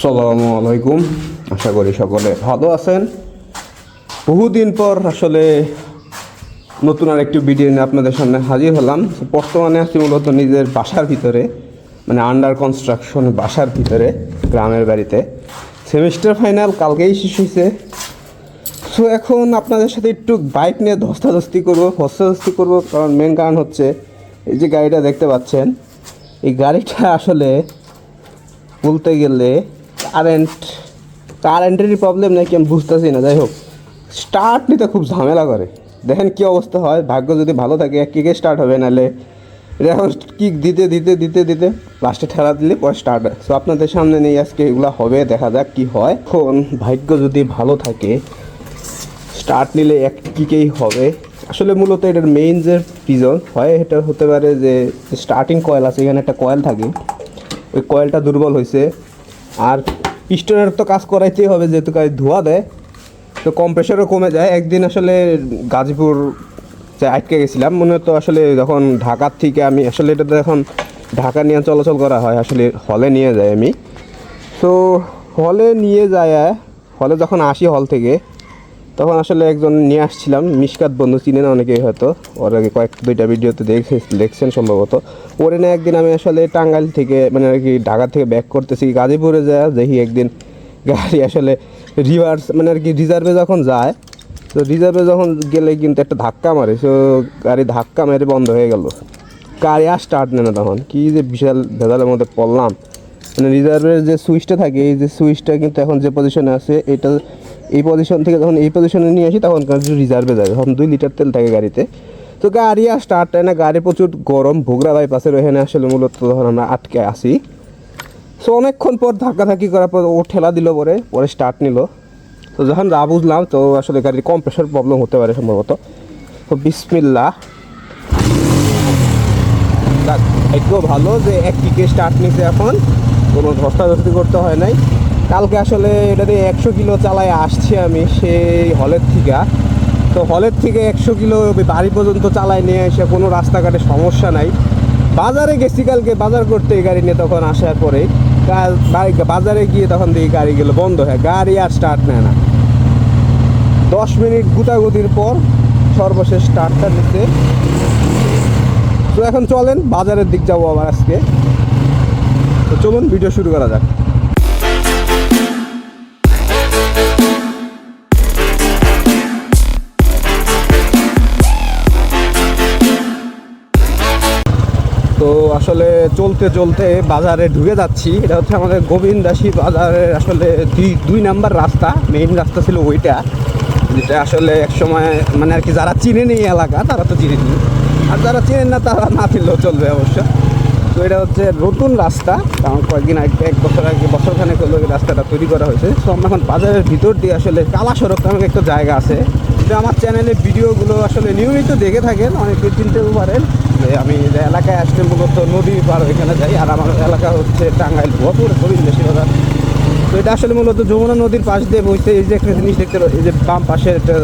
আসসালামু আলাইকুম। আশা করি সকলে ভালো আছেন। বহুদিন পর আসলে নতুন আর একটি ভিডিও নিয়ে আপনাদের সামনে হাজির হলাম। বর্তমানে আছি মূলত নিজের বাসার ভিতরে, মানে আন্ডার কনস্ট্রাকশন বাসার ভিতরে, গ্রামের বাড়িতে। সেমিস্টার ফাইনাল কালকেই শেষ হয়েছে। সো এখন আপনাদের সাথে একটু বাইক নিয়ে ধস্তাধস্তি করবো, কারণ মেন কারণ হচ্ছে এই যে গাড়িটা দেখতে পাচ্ছেন, এই গাড়িটা আসলে বলতে গেলে কারেন্টেরই প্রবলেম নাকি আমি বুঝতেছি না। যাই হোক, স্টার্ট নিতে খুব ঝামেলা করে। দেখেন কী অবস্থা হয়। ভাগ্য যদি ভালো থাকে এক কিকে স্টার্ট হবে, নাহলে এখন কিক দিতে দিতে দিতে দিতে লাস্টে ঠেলা দিলে পরে স্টার্ট হয়। সো আপনাদের সামনে নিয়ে আজকে এগুলো হবে, দেখা যাক কী হয়। এখন ভাগ্য যদি ভালো থাকে স্টার্ট নিলে এক কিকেই হবে। আসলে মূলত এটার মেইন যে রিজন হয়, এটা হতে পারে যে স্টার্টিং কয়েল আছে, এখানে একটা কয়েল থাকে, ওই কয়েলটা দুর্বল হয়েছে। আর পিস্টনের তো কাজ করাইতেই হবে, যেহেতু ধোয়া দেয়, তো কম্প্রেসারও কমে যায়। একদিন আসলে গাজীপুর আটকে গেছিলাম মনে তো, আসলে যখন ঢাকার থেকে আমি আসলে এটা তো এখন ঢাকা নিয়ে চলাচল করা হয়, আসলে হলে নিয়ে যাই আমি। তো হলে যখন আসি হল থেকে, তখন আসলে একজন নিয়ে আসছিলাম, মিশকাত বন্ধু, চিনেন অনেকেই হয়তো, ওর আগে দুইটা ভিডিওতে দেখছেন সম্ভবত। ওরে না একদিন আমি আসলে টাঙ্গাইল থেকে, মানে আর কি ঢাকা থেকে ব্যাক করতেছি, গাজীপুরে যায় দেখি একদিন গাড়ি আসলে রিভার্স, মানে আর কি রিজার্ভে যখন যায়, তো রিজার্ভে যখন গেলে কিন্তু একটা ধাক্কা মারে। তো গাড়ি ধাক্কা মেরে বন্ধ হয়ে গেল, গাড়ি আর স্টার্ট নেয় না। তখন কী যে বিশাল ভেজালের মধ্যে পড়লাম। মানে রিজার্ভের যে সুইচটা থাকে, এই যে সুইচটা কিন্তু এখন যে পজিশনে আছে, এটা এই পজিশন থেকে যখন এই পজিশনে নিয়ে আসি, তখন রিজার্ভে যায়, তখন 2 লিটার তেল থাকে গাড়িতে। তো গাড়ি আর স্টার্ট নেয় না, গাড়ি প্রচুর গরম। ভোগরা বাইপাসের ওখানে আসলে মূলত তখন আমরা আটকে আসি। সো অনেকক্ষণ পর ধাক্কাধাক্কি করার পর ও ঠেলা দিল, পরে স্টার্ট নিল। তো যখন বুঝলাম, তো আসলে গাড়ির কম্প্রেসার প্রবলেম হতে পারে সম্ভবত। তো বিসমিল্লাহ, একটু ভালো যে এক কিকে স্টার্ট নিতে, এখন কোনো ধস্তাধস্তি করতে হয় নাই। কালকে আসলে এটা দিয়ে 100 কিলো চালায় আসছি আমি সেই হলের থেকে। তো হলের থেকে 100 কিলো বাড়ি পর্যন্ত চালায় নিয়ে এসে কোনো রাস্তাঘাটে সমস্যা নাই। বাজারে গেছি কালকে বাজার করতে এই গাড়ি নিয়ে, তখন আসার পরে বাজারে গিয়ে তখন দেখি গাড়ি গেলো বন্ধ হয়, গাড়ি আর স্টার্ট নেয় না। 10 মিনিট গুতাগুতির পর সর্বশেষ স্টার্টটা নিতে। তো এখন চলেন বাজারের দিক যাবো আবার আজকে। তো চলুন ভিডিও শুরু করা যাক। তো আসলে চলতে চলতে বাজারে ঢুকে যাচ্ছি। এটা হচ্ছে আমাদের গোবিন্দাসী বাজারের আসলে দুই নাম্বার রাস্তা। মেইন রাস্তা ছিল ওইটা, যেটা আসলে একসময় মানে আর কি যারা চিনেন এই এলাকা তারা তো চিনেনি, আর যারা চেনেন না তারা না চিনলেও চলবে অবশ্য। তো এটা হচ্ছে নতুন রাস্তা, কারণ কয়েকদিন আগে, 1 বছর আগে, বছরখানেক হলো এই রাস্তাটা তৈরি করা হয়েছে। তো আমরা এখন বাজারের ভিতর দিয়ে আসলে কালা সড়ক নামক একটা জায়গা আছে। কিন্তু আমার চ্যানেলে ভিডিওগুলো আসলে নিয়মিত দেখে থাকেন, অনেকে চিনতেও পারেন যে আমি যে এলাকায় আসলে মূলত নদী পার এখানে যাই। আর আমার এলাকা হচ্ছে টাঙ্গাইল ভুয়াপুর গোবিন্দাসী বাজার। তো এটা আসলে মূলত যমুনা নদীর পাশ দিয়ে বইতে। এই যে একটা জিনিস দেখতে, এই যে বাম পাশে একটা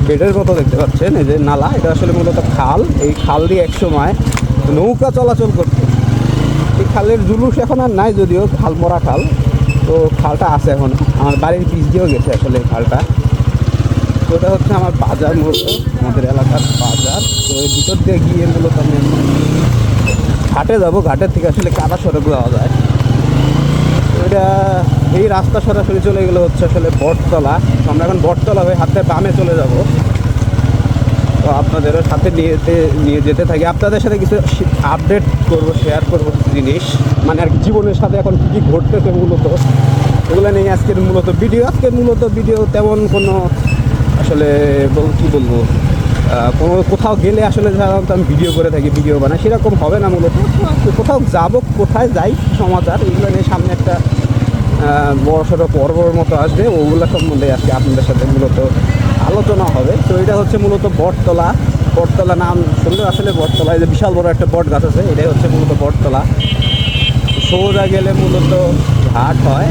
বেডের মতো দেখতে পাচ্ছেন, এই যে নালা, এটা আসলে মূলত খাল। এই খাল দিয়ে একসময় নৌকা চলাচল করতো। এই খালের জুলুস এখন আর নাই, যদিও খাল মরা খাল, তো খালটা আছে এখন। আমার বাড়ির পিছ দিয়েও গেছে আসলে এই খালটা। তো এটা হচ্ছে আমার বাজার, মূলত আমাদের এলাকার বাজার। তো এর ভিতর দিয়ে গিয়ে মূলত আমি ঘাটে যাবো। ঘাটের থেকে আসলে কাদা সড়ক যাওয়া যায়। তো এটা এই রাস্তা সরাসরি চলে গেলে হচ্ছে আসলে বটতলা। তো আমরা এখন বটতলা হয়ে হাতে বামে চলে যাব। তো আপনাদেরও সাথে নিয়ে যেতে থাকি, আপনাদের সাথে কিছু আপডেট করবো, শেয়ার করবো কিছু জিনিস, মানে আর জীবনের সাথে এখন কী কী ঘটতেছে মূলত ওগুলো নিয়ে আজকের মূলত ভিডিও। আজকের মূলত ভিডিও তেমন কোনো আসলে কী বলবো, কোনো কোথাও গেলে আসলে সাধারণত আমি ভিডিও করে থাকি, ভিডিও বানাই, সেরকম হবে না মূলত। কোথাও যাব, কোথায় যাই, সমাচার, এগুলো নিয়ে সামনে একটা বড় সড়ো পর্বর মতো আসবে, ওগুলো সম্বন্ধে আজকে আপনাদের সাথে মূলত আলোচনা হবে। তো এটা হচ্ছে মূলত বটতলা। বটতলা নাম শুনলে আসলে বটতলা, এই যে বিশাল বড় একটা বট গাছ আছে, এটাই হচ্ছে মূলত বটতলা। সোজা গেলে মূলত ঘাট হয়,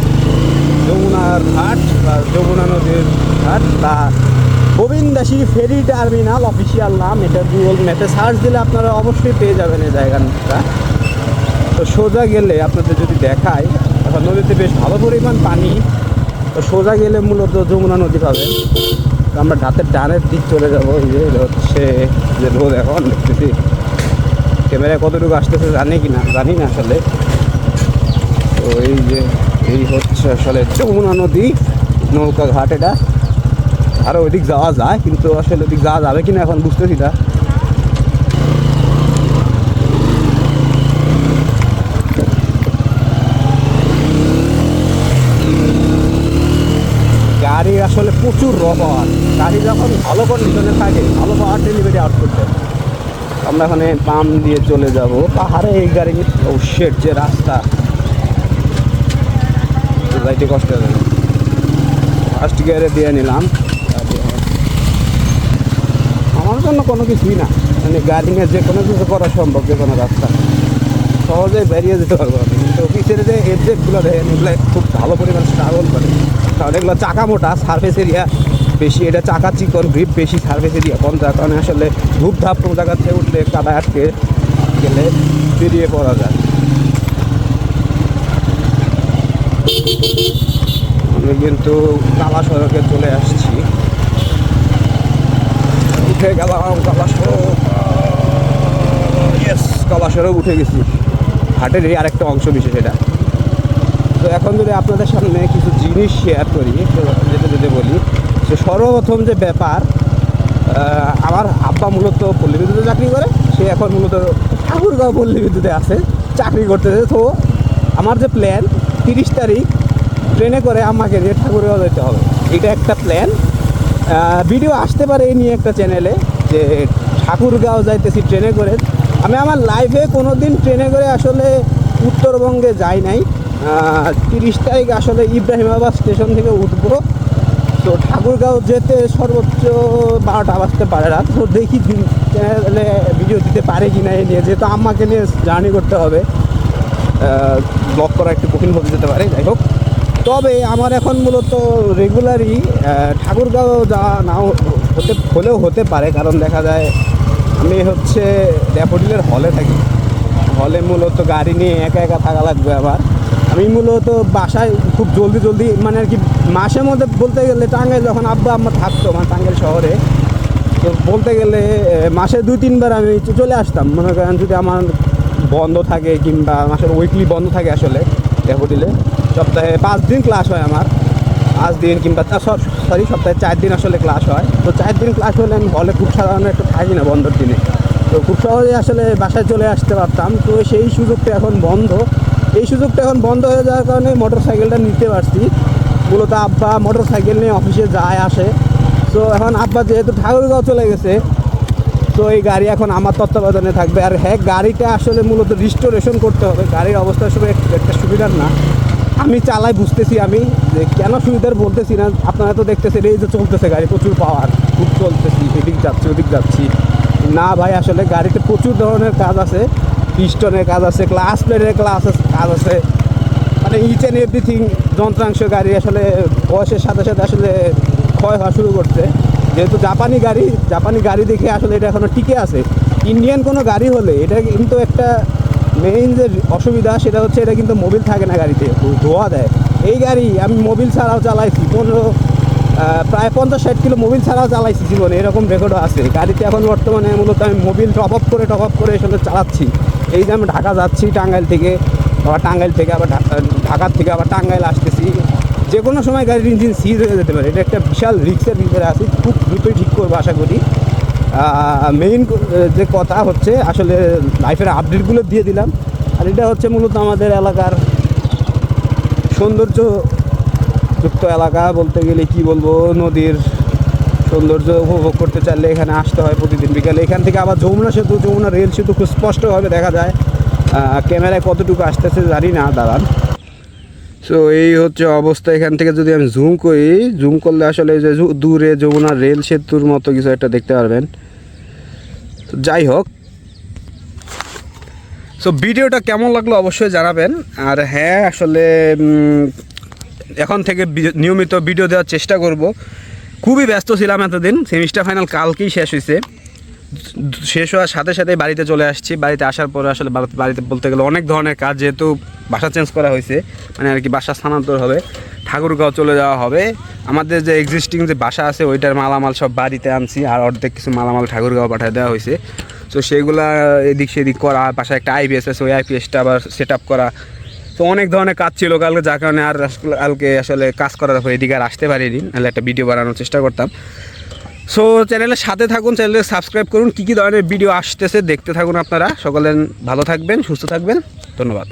যমুনার ঘাট বা যমুনা নদীর ঘাট বা গোবিন্দাসী ফেরি টার্মিনাল অফিসিয়াল নাম। এটা গুগল ম্যাপে সার্চ দিলে আপনারা অবশ্যই পেয়ে যাবেন এই জায়গাটা। তো সোজা গেলে আপনাদের যদি দেখায়, এখন নদীতে বেশ ভালো পরিমাণ পানি। তো সোজা গেলে মূলত যমুনা নদী পাবেন। তো আমরা ডানের দিক চলে যাবো। এই যে হচ্ছে যে রোদ এখন দেখতেছি, ক্যামেরায় কতটুকু আসতেছে জানি না আসলে। তো এই হচ্ছে আসলে যমুনা নদী নৌকা ঘাট। এটা আরও ওইদিক যাওয়া যায়, কিন্তু আসলে ওইদিক যাওয়া যাবে কিনা এখন বুঝতেছি না। গাড়ি আসলে প্রচুর রবার। গাড়ি যখন ভালো কন্ডিশনে থাকে, ভালো পাওয়ার ডেলিভারি আউট করতে, আমরা এখানে পাম্প দিয়ে চলে যাব পাহাড়ে। এই গাড়ি শেড যে রাস্তা যাইতে কষ্ট হবে। ফার্স্ট গিয়ারে দিয়ে নিলাম। আমার জন্য কোনো কিছুই না, মানে গাড়ি নিয়ে যে কোনো কিছু করা সম্ভব, যে কোনো রাস্তা সহজেই বেরিয়ে যেতে পারবো আমি। কিন্তু অফিসের যে এজেক্টগুলো দেখেন, এগুলো খুব ভালো পরিমাণ স্ট্রাগল করে, কারণ এগুলো চাকা মোটা, সার্ফেস এরিয়া বেশি। এটা চাকা চিকন, গ্রিপ বেশি, সার্ফেস এরিয়া কম, যার কারণে আসলে ধূপধাপ কোনো জায়গা থেকে উঠলে কাদায় আটকে গেলে বেরিয়ে পড়া যায়। আমি কিন্তু কালা সড়কে চলে আসছি, উঠে গেলাম কালা সড়ক। ইয়েস, কালা সড়ক উঠে গেছি। ঘাটের এই আরেকটা অংশ বিশেষ এটা। তো এখন যদি আপনাদের সামনে কিছু জিনিস শেয়ার করি, যেটা যদি বলি, সে সর্বপ্রথম যে ব্যাপার, আমার আব্বা মূলত পল্লী বিদ্যুতে চাকরি করে। সে এখন মূলত ঠাকুরগাঁও পল্লী বিদ্যুতে আছে, চাকরি করতেছে। তো আমার যে প্ল্যান, 30 তারিখ ট্রেনে করে আমাকে নিয়ে ঠাকুরগাঁও যেতে হবে। এটা একটা প্ল্যান। ভিডিও আসতে পারে এই নিয়ে একটা চ্যানেলে, যে ঠাকুরগাঁও যাইতেছি ট্রেনে করে। আমি আমার লাইফে কোনো দিন ট্রেনে করে আসলে উত্তরবঙ্গে যাই নাই। 30 তারিখ আসলে ইব্রাহিমাবাদ স্টেশন থেকে উঠবো। তো ঠাকুরগাঁও যেতে সর্বোচ্চ 12টা বাজতে পারে রাত। তো দেখি চ্যানেলে ভিডিও দিতে পারে কি না এ নিয়ে, যেহেতু আমাকে নিয়ে জার্নি করতে হবে, ব্লগ করা একটু কঠিন হতে যেতে পারে। যাই হোক, তবে আমার এখন মূলত রেগুলারই ঠাকুরগাঁও যাওয়া নাও হলেও হতে পারে, কারণ দেখা যায় আমি হচ্ছে ড্যাফোডিলের হলে থাকি। হলে মূলত গাড়ি নিয়ে একা একা থাকা লাগবে আমার। আমি মূলত বাসায় খুব জলদি মানে আর কি মাসের মধ্যে বলতে গেলে, টাঙ্গাইল যখন আব্বা আম্মা থাকতো, মানে টাঙ্গাইল শহরে, তো বলতে গেলে মাসে 2-3 বার আমি চলে আসতাম। মনে করেন যদি আমার বন্ধ থাকে, কিংবা মাসের উইকলি বন্ধ থাকে আসলে ড্যাফোডিলে, সপ্তাহে 5 দিন ক্লাস হয় আমার, 5 দিন কিংবা সপ্তাহে 4 দিন আসলে ক্লাস হয়। তো 4 দিন ক্লাস হলে আমি হলে খুব সাধারণত একটু থাকি না বন্ধের দিনে, তো খুব সহজে আসলে বাসায় চলে আসতে পারতাম। তো সেই সুযোগটা এখন বন্ধ। এই সুযোগটা এখন বন্ধ হয়ে যাওয়ার কারণে মোটর সাইকেলটা নিতে পারছি। মূলত আব্বা মোটর সাইকেল নিয়ে অফিসে যায় আসে। তো এখন আব্বা যেহেতু ঠাকুরগাঁও চলে গেছে, তো এই গাড়ি এখন আমার তত্ত্বাবধানে থাকবে। আর হ্যাঁ, গাড়িটা আসলে মূলত রিস্টোরেশন করতে হবে। গাড়ির অবস্থা আসলে একটা সুবিধার না। আমি চালাই বুঝতেছি আমি যে কেন সুবিধার বলতেছি না। আপনারা তো দেখতেছেন এই যে চলতেছে গাড়ি, প্রচুর পাওয়ার, খুব চলতেছি, এদিক যাচ্ছি ওদিক যাচ্ছি। না ভাই, আসলে গাড়িতে প্রচুর ধরনের কাজ আছে। পিস্টনের কাজ আছে, ক্লাস প্লেটের কাজ আছে, মানে ইচ অ্যান্ড এভরিথিং যন্ত্রাংশ গাড়ি আসলে বয়সের সাথে সাথে আসলে ক্ষয় হওয়া শুরু করছে। যেহেতু জাপানি গাড়ি দেখে আসলে এটা এখনও টিকে আছে। ইন্ডিয়ান কোনো গাড়ি হলে এটা কিন্তু একটা মেইন যে অসুবিধা, সেটা হচ্ছে এটা কিন্তু মোবিল থাকে না গাড়িতে, ধোয়া দেয়। এই গাড়ি আমি মোবিল ছাড়াও চালাইছি, প্রায় 50-60 কিলো মোবিল ছাড়াও চালাইছি জীবনে, এরকম রেকর্ডও আছে। গাড়িতে এখন বর্তমানে মূলত আমি মোবিল টপ আপ করে আসলে চালাচ্ছি। এই যে আমি ঢাকা যাচ্ছি, টাঙ্গাইল থেকে আবার ঢাকার থেকে আবার টাঙ্গাইল আসতেছি, যে কোনো সময় গাড়ির ইঞ্জিন সিজ হয়ে যেতে পারে। এটা একটা বিশাল রিস্কের ভিতরে আছি, খুব দ্রুতই ঠিক করবো আশা করি। মেইন যে কথা হচ্ছে আসলে লাইফের আপডেটগুলো দিয়ে দিলাম। আর এটা হচ্ছে মূলত আমাদের এলাকার সৌন্দর্যযুক্ত এলাকা বলতে গেলে, কি বলবো, নদীর সৌন্দর্য উপভোগ করতে চাইলে এখানে আসতে হয় প্রতিদিন বিকালে। এখান থেকে আবার যমুনা রেল সেতু খুব স্পষ্টভাবে দেখা যায়। ক্যামেরায় কতটুকু আসতেছে জানি না, দাঁড়ান। সো এই হচ্ছে অবস্থা। এখান থেকে যদি আমি জুম করলে আসলে যে দূরে যমুনা রেল সেতুর মতো কিছু একটা দেখতে পারবেন। তো যাই হোক, সো ভিডিওটা কেমন লাগলো অবশ্যই জানাবেন। আর হ্যাঁ, আসলে এখন থেকে নিয়মিত ভিডিও দেওয়ার চেষ্টা করব। খুবই ব্যস্ত ছিলাম এতদিন, সেমিস্টার ফাইনাল কালকেই শেষ হয়েছে। শেষ হওয়ার সাথে সাথে বাড়িতে চলে আসছি। বাড়িতে আসার পরে আসলে বাড়িতে বলতে গেলে অনেক ধরনের কাজ, যেহেতু বাসা চেঞ্জ করা হয়েছে, মানে আর কি বাসা স্থানান্তর হবে, ঠাকুরগাঁও চলে যাওয়া হবে। আমাদের যে এক্সিস্টিং যে বাসা আছে ওইটার মালামাল সব বাড়িতে আনছি, আর অর্ধেক কিছু মালামাল ঠাকুরগাঁও পাঠিয়ে দেওয়া হয়েছে। তো সেগুলা এদিক সেদিক করা, বাসায় একটা আইপিএস আছে, ওই আইপিএসটা আবার সেট আপ করা। তো অনেক ধরনের কাজ ছিল কালকে, যার কারণে আর কালকে আসলে কাজ করার পর এদিকে আর আসতে পারিনি, নাহলে একটা ভিডিও বানানোর চেষ্টা করতাম। সো চ্যানেলের সাথে থাকুন, চ্যানেলে সাবস্ক্রাইব করুন, কী কী ধরনের ভিডিও আসতেছে দেখতে থাকুন আপনারা। সকলে ভালো থাকবেন, সুস্থ থাকবেন, ধন্যবাদ।